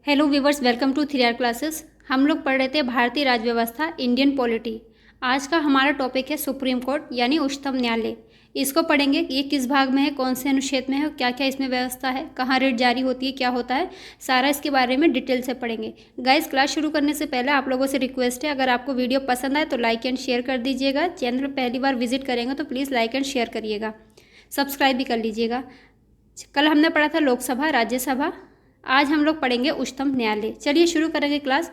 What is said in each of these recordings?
Hello viewers, welcome to 3R classes. हम लोग पढ़ रहे थे भारतीय राज्य व्यवस्था, इंडियन पॉलिटी। आज का हमारा टॉपिक है सुप्रीम कोर्ट यानी उच्चतम न्यायालय। इसको पढ़ेंगे ये किस भाग में है, कौन से अनुच्छेद में है, क्या क्या इसमें व्यवस्था है, कहाँ रेट जारी होती है, क्या होता है, सारा इसके बारे में डिटेल से पढ़ेंगे। गाइस, क्लास शुरू करने से पहले आप लोगों से रिक्वेस्ट है, अगर आपको वीडियो पसंद आए तो लाइक एंड शेयर कर दीजिएगा। चैनल पहली बार विजिट करेंगे तो प्लीज़ लाइक एंड शेयर करिएगा, सब्सक्राइब भी कर लीजिएगा। कल हमने पढ़ा था लोकसभा, राज्यसभा, आज हम लोग पढ़ेंगे उच्चतम न्यायालय। चलिए शुरू करेंगे क्लास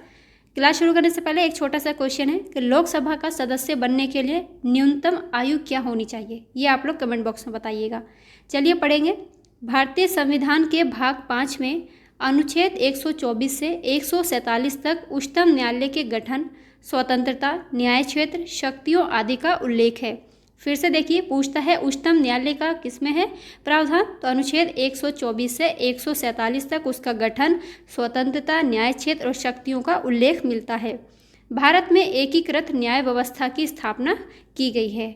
शुरू करने से पहले एक छोटा सा क्वेश्चन है कि लोकसभा का सदस्य बनने के लिए न्यूनतम आयु क्या होनी चाहिए, ये आप लोग कमेंट बॉक्स में बताइएगा। चलिए पढ़ेंगे। भारतीय संविधान के भाग 5 में अनुच्छेद 124 से 147 तक उच्चतम न्यायालय के गठन, स्वतंत्रता, न्याय क्षेत्र, शक्तियों आदि का उल्लेख है। फिर से देखिए, पूछता है उच्चतम न्यायालय का किसमें है प्रावधान, तो अनुच्छेद 124 से 147 तक उसका गठन, स्वतंत्रता, न्याय क्षेत्र और शक्तियों का उल्लेख मिलता है। भारत में एकीकृत न्याय व्यवस्था की स्थापना की गई है।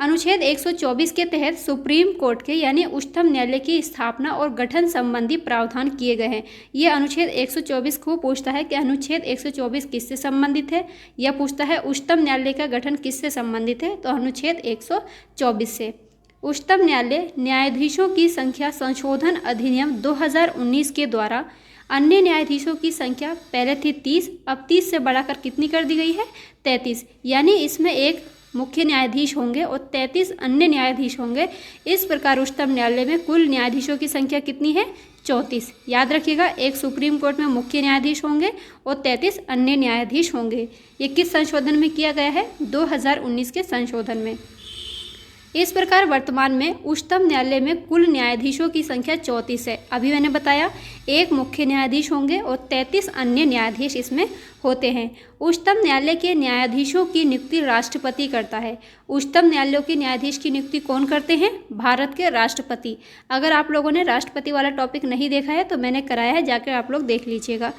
अनुच्छेद 124 के तहत सुप्रीम कोर्ट के यानी उच्चतम न्यायालय की स्थापना और गठन संबंधी प्रावधान किए गए हैं। ये अनुच्छेद 124 को पूछता है कि अनुच्छेद 124 किससे संबंधित है, या पूछता है उच्चतम न्यायालय का गठन किससे संबंधित है, तो अनुच्छेद 124 से। उच्चतम न्यायालय न्यायाधीशों की संख्या संशोधन अधिनियम 2019 के द्वारा अन्य न्यायाधीशों की संख्या पहले थी 30, अब 30 से बढ़ाकर कितनी कर दी गई है, 33। यानी इसमें एक मुख्य न्यायाधीश होंगे और 33 अन्य न्यायाधीश होंगे। इस प्रकार उच्चतम न्यायालय में कुल न्यायाधीशों की संख्या कितनी है, 34। याद रखिएगा, एक सुप्रीम कोर्ट में मुख्य न्यायाधीश होंगे और 33 अन्य न्यायाधीश होंगे। ये किस संशोधन में किया गया है, 2019 के संशोधन में। इस प्रकार वर्तमान में उच्चतम न्यायालय में कुल न्यायाधीशों की संख्या 34 है। अभी मैंने बताया एक मुख्य न्यायाधीश होंगे और 33 अन्य न्यायाधीश इसमें होते हैं। उच्चतम न्यायालय के न्यायाधीशों की नियुक्ति राष्ट्रपति करता है। उच्चतम न्यायालय के न्यायाधीश की नियुक्ति कौन करते हैं, भारत के राष्ट्रपति। अगर आप लोगों ने राष्ट्रपति वाला टॉपिक नहीं देखा है तो मैंने कराया है, जाकर आप लोग देख लीजिएगा,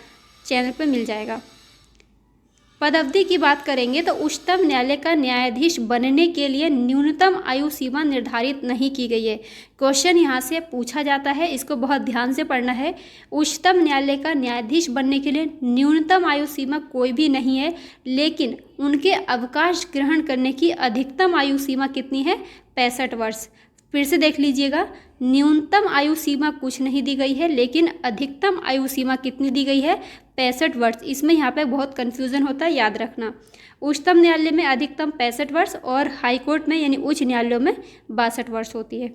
चैनल पर मिल जाएगा। पदावधि की बात करेंगे तो उच्चतम न्यायालय का न्यायाधीश बनने के लिए न्यूनतम आयु सीमा निर्धारित नहीं की गई है। क्वेश्चन यहाँ से पूछा जाता है, इसको बहुत ध्यान से पढ़ना है। उच्चतम न्यायालय का न्यायाधीश बनने के लिए न्यूनतम आयु सीमा कोई भी नहीं है, लेकिन उनके अवकाश ग्रहण करने की अधिकतम आयु सीमा कितनी है, 65 वर्ष। फिर से देख लीजिएगा, न्यूनतम आयु सीमा कुछ नहीं दी गई है, लेकिन अधिकतम आयु सीमा कितनी दी गई है, 65 वर्ष। इसमें यहाँ पे बहुत कन्फ्यूज़न होता है, याद रखना। उच्चतम न्यायालय में अधिकतम 65 वर्ष और हाई कोर्ट में यानी उच्च न्यायालयों में 62 वर्ष होती है।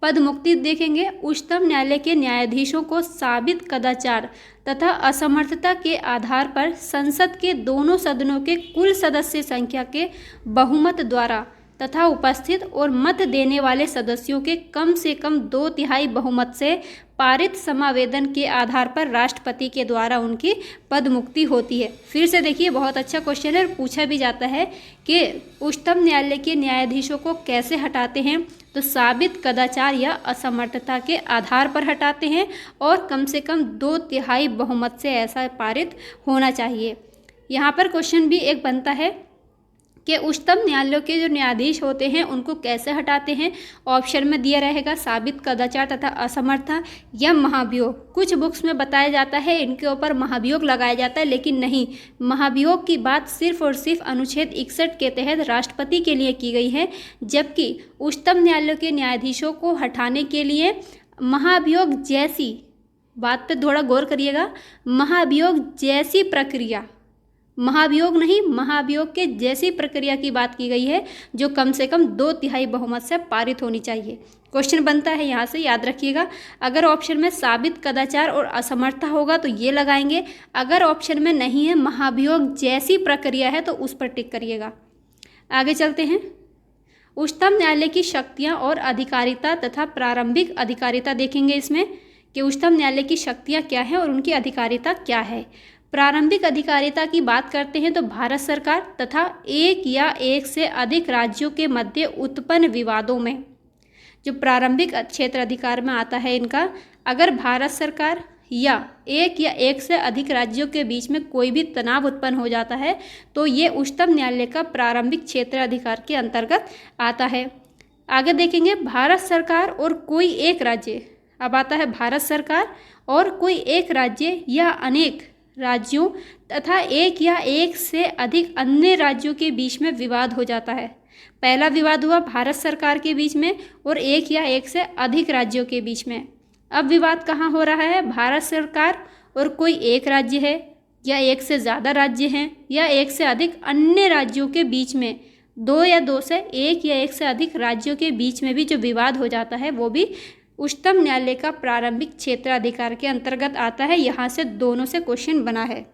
पद मुक्ति देखेंगे। उच्चतम न्यायालय के न्यायाधीशों को साबित कदाचार तथा असमर्थता के आधार पर संसद के दोनों सदनों के कुल सदस्य संख्या के बहुमत द्वारा तथा उपस्थित और मत देने वाले सदस्यों के कम से कम 2/3 बहुमत से पारित समावेदन के आधार पर राष्ट्रपति के द्वारा उनकी पद मुक्ति होती है। फिर से देखिए, बहुत अच्छा क्वेश्चन है, पूछा भी जाता है कि उच्चतम न्यायालय के न्यायाधीशों को कैसे हटाते हैं, तो साबित कदाचार या असमर्थता के आधार पर हटाते हैं और कम से कम 2/3 बहुमत से ऐसा पारित होना चाहिए। यहाँ पर क्वेश्चन भी एक बनता है कि उच्चतम न्यायालयों के जो न्यायाधीश होते हैं उनको कैसे हटाते हैं। ऑप्शन में दिया रहेगा साबित कदाचार तथा असमर्थता या महाभियोग। कुछ बुक्स में बताया जाता है इनके ऊपर महाभियोग लगाया जाता है, लेकिन नहीं, महाभियोग की बात सिर्फ और सिर्फ अनुच्छेद 61 के तहत राष्ट्रपति के लिए की गई है, जबकि उच्चतम न्यायालय के न्यायाधीशों को हटाने के लिए महाभियोग जैसी बात पर थोड़ा गौर करिएगा, महाभियोग जैसी प्रक्रिया, महाभियोग नहीं, महाभियोग के जैसी प्रक्रिया की बात की गई है, जो कम से कम 2/3 बहुमत से पारित होनी चाहिए। क्वेश्चन बनता है यहाँ से, याद रखिएगा। अगर ऑप्शन में साबित कदाचार और असमर्थता होगा तो ये लगाएंगे, अगर ऑप्शन में नहीं है महाभियोग जैसी प्रक्रिया है तो उस पर टिक करिएगा। आगे चलते हैं। उच्चतम न्यायालय की शक्तियाँ और अधिकारिता तथा प्रारंभिक अधिकारिता देखेंगे इसमें कि उच्चतम न्यायालय की शक्तियाँ क्या हैं और उनकी अधिकारिता क्या है। प्रारंभिक अधिकारिता की बात करते हैं तो भारत सरकार तथा एक या एक से अधिक राज्यों के मध्य उत्पन्न विवादों में जो प्रारंभिक क्षेत्र अधिकार में आता है इनका, अगर भारत सरकार या एक से अधिक राज्यों के बीच में कोई भी तनाव उत्पन्न हो जाता है तो ये उच्चतम न्यायालय का प्रारंभिक क्षेत्र अधिकार के अंतर्गत आता है। आगे देखेंगे, भारत सरकार और कोई एक राज्य, अब आता है भारत सरकार और कोई एक राज्य या अनेक राज्यों तथा एक या एक से अधिक अन्य राज्यों के बीच में विवाद हो जाता है। पहला विवाद हुआ भारत सरकार के बीच में और एक या एक से अधिक राज्यों के बीच में। अब विवाद कहाँ हो रहा है? भारत सरकार और कोई एक राज्य है या एक से ज़्यादा राज्य हैं या एक से अधिक अन्य राज्यों के बीच में, दो या दो से एक या एक से अधिक राज्यों के बीच में भी जो विवाद हो जाता है वो भी उच्चतम न्यायालय का प्रारंभिक क्षेत्राधिकार के अंतर्गत आता है। यहाँ से दोनों से क्वेश्चन बना है।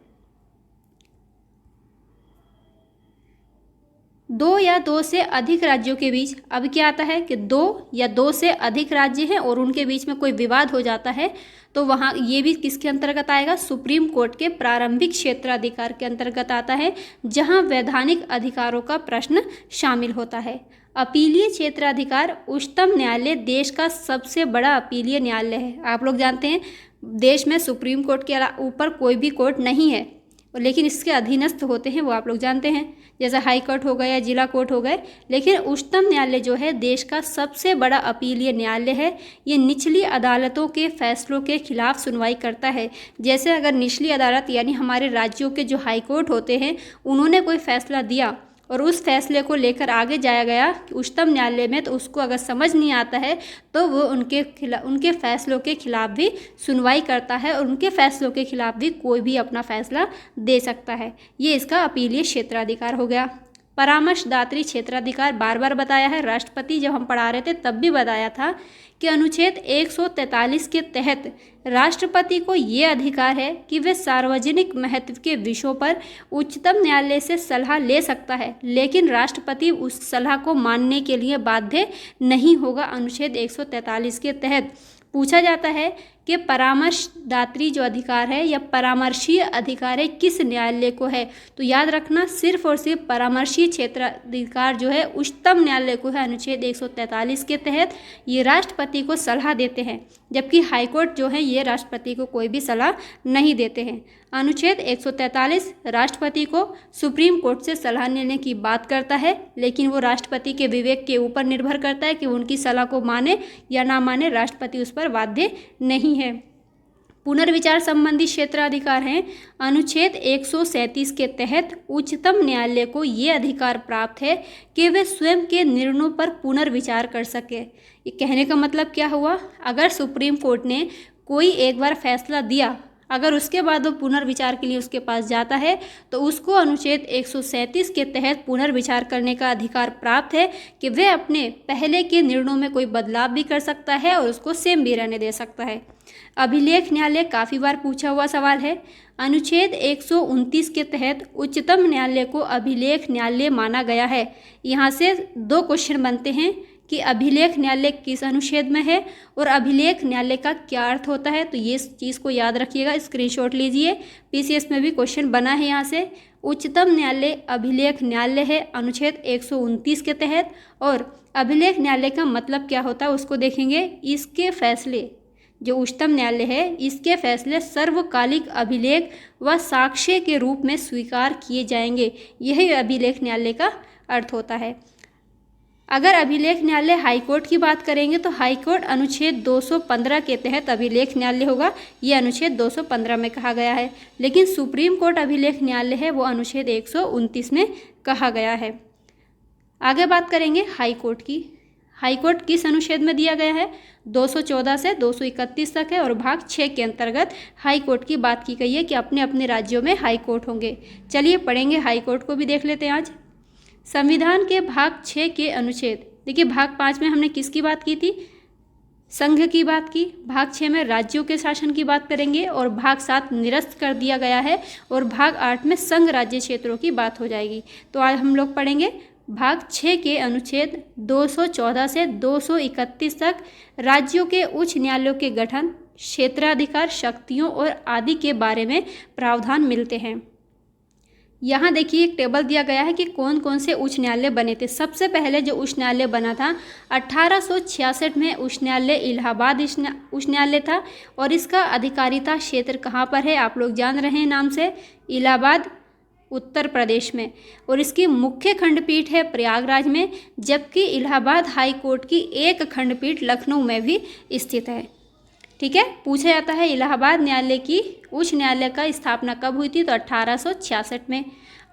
दो या दो से अधिक राज्यों के बीच अब क्या आता है कि दो या दो से अधिक राज्य हैं और उनके बीच में कोई विवाद हो जाता है तो वहाँ ये भी किसके अंतर्गत आएगा? सुप्रीम कोर्ट के प्रारंभिक क्षेत्राधिकार के अंतर्गत आता है, जहाँ वैधानिक अधिकारों का प्रश्न शामिल होता है। अपीलीय क्षेत्राधिकार उच्चतम न्यायालय देश का सबसे बड़ा अपीलीय न्यायालय है। आप लोग जानते हैं देश में सुप्रीम कोर्ट के ऊपर कोई भी कोर्ट नहीं है, लेकिन इसके अधीनस्थ होते हैं वो आप लोग जानते हैं, जैसे हाई कोर्ट हो गया या जिला कोर्ट हो गए। लेकिन उच्चतम न्यायालय जो है देश का सबसे बड़ा अपीलीय न्यायालय है। ये निचली अदालतों के फैसलों के खिलाफ सुनवाई करता है। जैसे अगर निचली अदालत यानी हमारे राज्यों के जो हाई कोर्ट होते हैं उन्होंने कोई फैसला दिया और उस फैसले को लेकर आगे जाया गया उच्चतम न्यायालय में, तो उसको अगर समझ नहीं आता है तो वो उनके फैसलों के खिलाफ भी सुनवाई करता है और उनके फैसलों के खिलाफ भी कोई भी अपना फैसला दे सकता है। ये इसका अपीलीय क्षेत्राधिकार हो गया। परामर्शदात्री क्षेत्राधिकार बार बार बताया है, राष्ट्रपति जब हम पढ़ा रहे थे तब भी बताया था कि अनुच्छेद 143 के तहत राष्ट्रपति को ये अधिकार है कि वे सार्वजनिक महत्व के विषयों पर उच्चतम न्यायालय से सलाह ले सकता है, लेकिन राष्ट्रपति उस सलाह को मानने के लिए बाध्य नहीं होगा। अनुच्छेद 143 के तहत पूछा जाता है कि परामर्शदात्री जो अधिकार है या परामर्शीय अधिकार है किस न्यायालय को है, तो याद रखना सिर्फ और सिर्फ परामर्शीय क्षेत्राधिकार जो है उच्चतम न्यायालय को है। अनुच्छेद 143 के तहत ये राष्ट्रपति को सलाह देते हैं, जबकि हाईकोर्ट जो है ये राष्ट्रपति को कोई भी सलाह नहीं देते हैं। अनुच्छेद 143 राष्ट्रपति को सुप्रीम कोर्ट से सलाह लेने की बात करता है, लेकिन वो राष्ट्रपति के विवेक के ऊपर निर्भर करता है कि उनकी सलाह को माने या ना माने, राष्ट्रपति उस पर बाध्य नहीं है। पुनर्विचार संबंधी क्षेत्राधिकार हैं। अनुच्छेद 137 के तहत उच्चतम न्यायालय को ये अधिकार प्राप्त है कि वे स्वयं के निर्णयों पर पुनर्विचार कर सके। ये कहने का मतलब क्या हुआ? अगर सुप्रीम कोर्ट ने कोई एक बार फैसला दिया, अगर उसके बाद वो पुनर्विचार के लिए उसके पास जाता है तो उसको अनुच्छेद 137 के तहत पुनर्विचार करने का अधिकार प्राप्त है कि वह अपने पहले के निर्णयों में कोई बदलाव भी कर सकता है और उसको सेम भी रहने दे सकता है। अभिलेख न्यायालय काफ़ी बार पूछा हुआ सवाल है। अनुच्छेद 129 के तहत उच्चतम न्यायालय को अभिलेख न्यायालय माना गया है। यहाँ से दो क्वेश्चन बनते हैं कि अभिलेख न्यायालय किस अनुच्छेद में है और अभिलेख न्यायालय का क्या अर्थ होता है। तो ये चीज़ को याद रखिएगा, स्क्रीनशॉट लीजिए, पीसीएस में भी क्वेश्चन बना है। यहाँ से उच्चतम न्यायालय अभिलेख न्यायालय है अनुच्छेद 129 के तहत, और अभिलेख न्यायालय का मतलब क्या होता है उसको देखेंगे। इसके फैसले, जो उच्चतम न्यायालय है, इसके फैसले सर्वकालिक अभिलेख व साक्ष्य के रूप में स्वीकार किए जाएंगे। यही अभिलेख न्यायालय का अर्थ होता है। अगर अभिलेख न्यायालय हाईकोर्ट की बात करेंगे तो हाईकोर्ट अनुच्छेद 215 के तहत अभिलेख न्यायालय होगा। ये अनुच्छेद 215 में कहा गया है, लेकिन सुप्रीम कोर्ट अभिलेख न्यायालय है वो अनुच्छेद 129 में कहा गया है। आगे बात करेंगे हाईकोर्ट की। हाईकोर्ट किस अनुच्छेद में दिया गया है? 214 से 231 तक है और भाग 6 के अंतर्गत हाईकोर्ट की बात की गई है कि अपने अपने राज्यों में हाईकोर्ट होंगे। चलिए पढ़ेंगे, हाईकोर्ट को भी देख लेते हैं आज। संविधान के भाग 6 के अनुच्छेद, देखिए भाग 5 में हमने किसकी बात की थी? संघ की बात की। भाग 6 में राज्यों के शासन की बात करेंगे और भाग 7 निरस्त कर दिया गया है और भाग 8 में संघ राज्य क्षेत्रों की बात हो जाएगी। तो आज हम लोग पढ़ेंगे भाग 6 के अनुच्छेद 214 से 231 तक राज्यों के उच्च न्यायालयों के गठन, क्षेत्राधिकार, शक्तियों और आदि के बारे में प्रावधान मिलते हैं। यहाँ देखिए एक टेबल दिया गया है कि कौन कौन से उच्च न्यायालय बने थे। सबसे पहले जो उच्च न्यायालय बना था 1866 में उच्च न्यायालय इलाहाबाद उच्च न्यायालय था, और इसका अधिकारिता क्षेत्र कहाँ पर है? आप लोग जान रहे हैं नाम से, इलाहाबाद उत्तर प्रदेश में, और इसकी मुख्य खंडपीठ है प्रयागराज में, जबकि इलाहाबाद हाई कोर्ट की एक खंडपीठ लखनऊ में भी स्थित है। ठीक है। पूछा जाता है इलाहाबाद न्यायालय की उच्च न्यायालय का स्थापना कब हुई थी, तो 1866 में।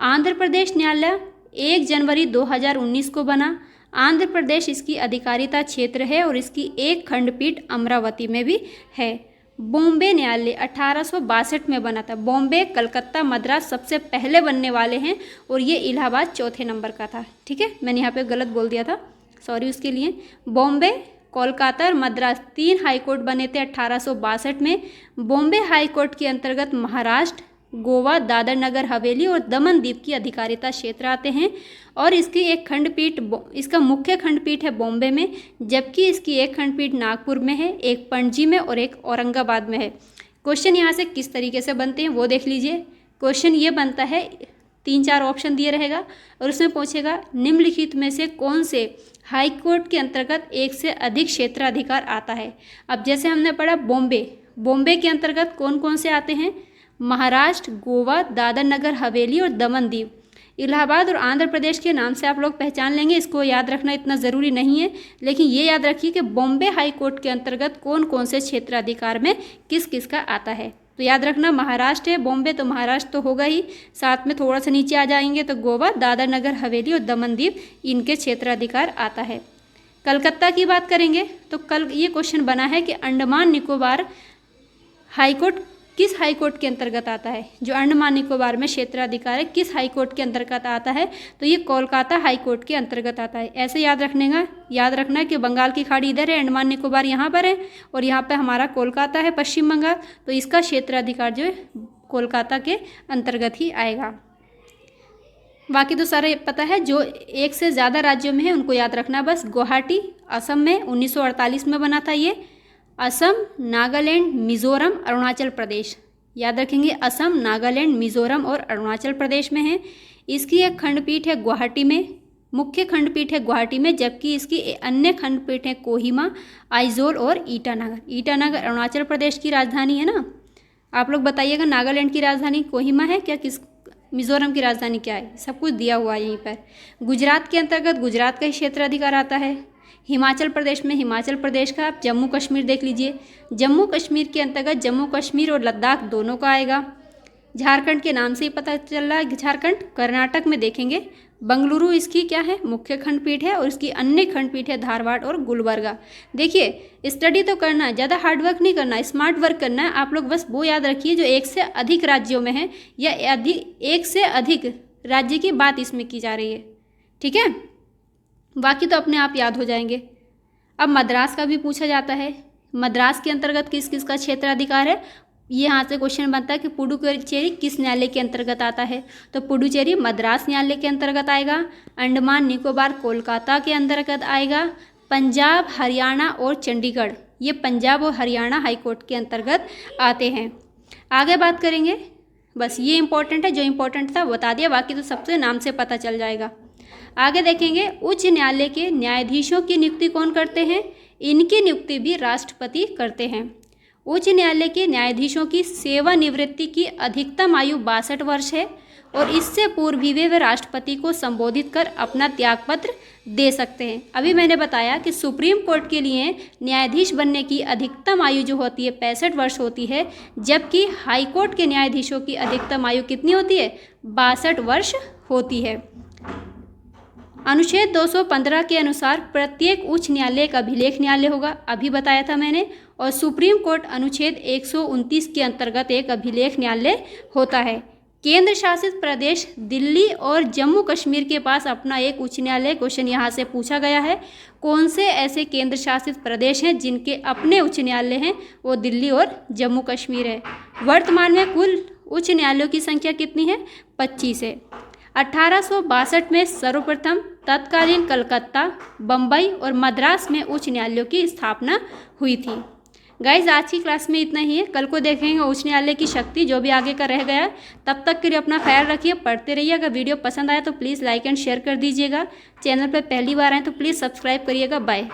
आंध्र प्रदेश न्यायालय 1 जनवरी 2019 को बना। आंध्र प्रदेश इसकी अधिकारिता क्षेत्र है और इसकी एक खंडपीठ अमरावती में भी है। बॉम्बे न्यायालय 1862 में बना था। बॉम्बे, कलकत्ता, मद्रास सबसे पहले बनने वाले हैं और ये इलाहाबाद चौथे नंबर का था। ठीक है, मैंने यहाँ पे गलत बोल दिया था, सॉरी उसके लिए। बॉम्बे, कोलकाता और मद्रास 3 हाईकोर्ट बने थे 1862 में। बॉम्बे हाईकोर्ट के अंतर्गत महाराष्ट्र, गोवा, दादर नगर हवेली और दमन द्वीप की अधिकारिता क्षेत्र आते हैं और इसकी एक खंडपीठ, इसका मुख्य खंडपीठ है बॉम्बे में, जबकि इसकी एक खंडपीठ नागपुर में है, एक पणजी में और एक औरंगाबाद में है। क्वेश्चन यहाँ से किस तरीके से बनते हैं वो देख लीजिए। क्वेश्चन ये बनता है, 3-4 ऑप्शन दिए रहेगा और उसमें पूछेगा निम्नलिखित में से कौन से हाई कोर्ट के अंतर्गत एक से अधिक क्षेत्राधिकार आता है। अब जैसे हमने पढ़ा बॉम्बे के अंतर्गत कौन कौन से आते हैं, महाराष्ट्र, गोवा, दादर नगर हवेली और दमन दीव। इलाहाबाद और आंध्र प्रदेश के नाम से आप लोग पहचान लेंगे, इसको याद रखना इतना ज़रूरी नहीं है, लेकिन ये याद रखिए कि बॉम्बे हाई कोर्ट के अंतर्गत कौन कौन से क्षेत्राधिकार में किस किस का आता है। तो याद रखना, महाराष्ट्र है बॉम्बे, तो महाराष्ट्र तो होगा ही, साथ में थोड़ा सा नीचे आ जाएंगे तो गोवा, दादर नगर हवेली और दमन दीव, इनके क्षेत्राधिकार आता है। कलकत्ता की बात करेंगे तो कल ये क्वेश्चन बना है कि अंडमान निकोबार हाईकोर्ट किस हाईकोर्ट के अंतर्गत आता है। जो अंडमान निकोबार में क्षेत्राधिकार है किस हाईकोर्ट के अंतर्गत आता है, तो ये कोलकाता हाईकोर्ट के अंतर्गत आता है। ऐसे याद रखना है कि बंगाल की खाड़ी इधर है, अंडमान निकोबार यहाँ पर है और यहाँ पे हमारा कोलकाता है, पश्चिम बंगाल, तो इसका क्षेत्राधिकार जो है कोलकाता के अंतर्गत ही आएगा। बाकी तो सारे पता है, जो एक से ज़्यादा राज्यों में है उनको याद रखना बस। गुवाहाटी असम में 1948 में बना था ये। असम, नागालैंड, मिज़ोरम, अरुणाचल प्रदेश, याद रखेंगे असम, नागालैंड, मिज़ोरम और अरुणाचल प्रदेश में है। इसकी एक खंडपीठ है गुवाहाटी में, मुख्य खंडपीठ है गुवाहाटी में, जबकि इसकी अन्य खंडपीठ है कोहिमा, आइजोल और ईटानगर। ईटानगर अरुणाचल प्रदेश की राजधानी है ना। आप लोग बताइएगा नागालैंड की राजधानी कोहिमा है क्या, किस मिज़ोरम की राजधानी क्या है, सब कुछ दिया हुआ है यहीं पर। गुजरात के अंतर्गत गुजरात का ही क्षेत्राधिकार आता है। हिमाचल प्रदेश में हिमाचल प्रदेश का, आप जम्मू कश्मीर देख लीजिए, जम्मू कश्मीर के अंतर्गत जम्मू कश्मीर और लद्दाख दोनों का आएगा। झारखंड के नाम से ही पता चल रहा है झारखंड। कर्नाटक में देखेंगे बंगलुरु इसकी क्या है, मुख्य खंडपीठ है और इसकी अन्य खंडपीठ है धारवाड़ और गुलबर्गा। देखिए स्टडी तो करना है, ज़्यादा हार्ड वर्क नहीं करना है, स्मार्ट वर्क करना है। आप लोग बस वो याद रखिए जो एक से अधिक राज्यों में है या एक से अधिक राज्य की बात इसमें की जा रही है, ठीक है। बाकी तो अपने आप याद हो जाएंगे। अब मद्रास का भी पूछा जाता है, मद्रास के अंतर्गत किस किस का क्षेत्राधिकार है। ये यहाँ से क्वेश्चन बनता है कि पुडुचेरी किस न्यायालय के अंतर्गत आता है, तो पुडुचेरी मद्रास न्यायालय के अंतर्गत आएगा। अंडमान निकोबार कोलकाता के अंतर्गत आएगा। पंजाब, हरियाणा और चंडीगढ़, ये पंजाब और हरियाणा हाईकोर्ट के अंतर्गत आते हैं। आगे बात करेंगे, बस ये इंपॉर्टेंट है, जो इंपॉर्टेंट था बता दिया, बाकी तो सबसे नाम से पता चल जाएगा। आगे देखेंगे उच्च न्यायालय के न्यायाधीशों की नियुक्ति कौन करते हैं, इनकी नियुक्ति भी राष्ट्रपति करते हैं। उच्च न्यायालय के न्यायाधीशों की सेवानिवृत्ति की अधिकतम आयु 62 वर्ष है और इससे पूर्व भी वे राष्ट्रपति को संबोधित कर अपना त्यागपत्र दे सकते हैं। अभी मैंने बताया कि सुप्रीम कोर्ट के लिए न्यायाधीश बनने की अधिकतम आयु जो होती है 65 वर्ष होती है, जबकि हाई कोर्ट के न्यायाधीशों की अधिकतम आयु कितनी होती है, 62 वर्ष होती है। अनुच्छेद 215 के अनुसार प्रत्येक उच्च न्यायालय का अभिलेख न्यायालय होगा, अभी बताया था मैंने, और सुप्रीम कोर्ट अनुच्छेद 129 के अंतर्गत एक अभिलेख न्यायालय होता है। केंद्र शासित प्रदेश दिल्ली और जम्मू कश्मीर के पास अपना एक उच्च न्यायालय, क्वेश्चन यहाँ से पूछा गया है, कौन से ऐसे केंद्र शासित प्रदेश हैं जिनके अपने उच्च न्यायालय हैं, वो दिल्ली और जम्मू कश्मीर है। वर्तमान में कुल उच्च न्यायालयों की संख्या कितनी है, 25 है। 1862 में सर्वप्रथम तत्कालीन कलकत्ता, बम्बई और मद्रास में उच्च न्यायालयों की स्थापना हुई थी। गाइज आज की क्लास में इतना ही है, कल को देखेंगे उच्च न्यायालय की शक्ति, जो भी आगे का रह गया। तब तक के लिए अपना ख्याल रखिए, पढ़ते रहिए। अगर वीडियो पसंद आया तो प्लीज़ लाइक एंड शेयर कर दीजिएगा। चैनल पर पहली बार आए तो प्लीज़ सब्सक्राइब करिएगा। बाय।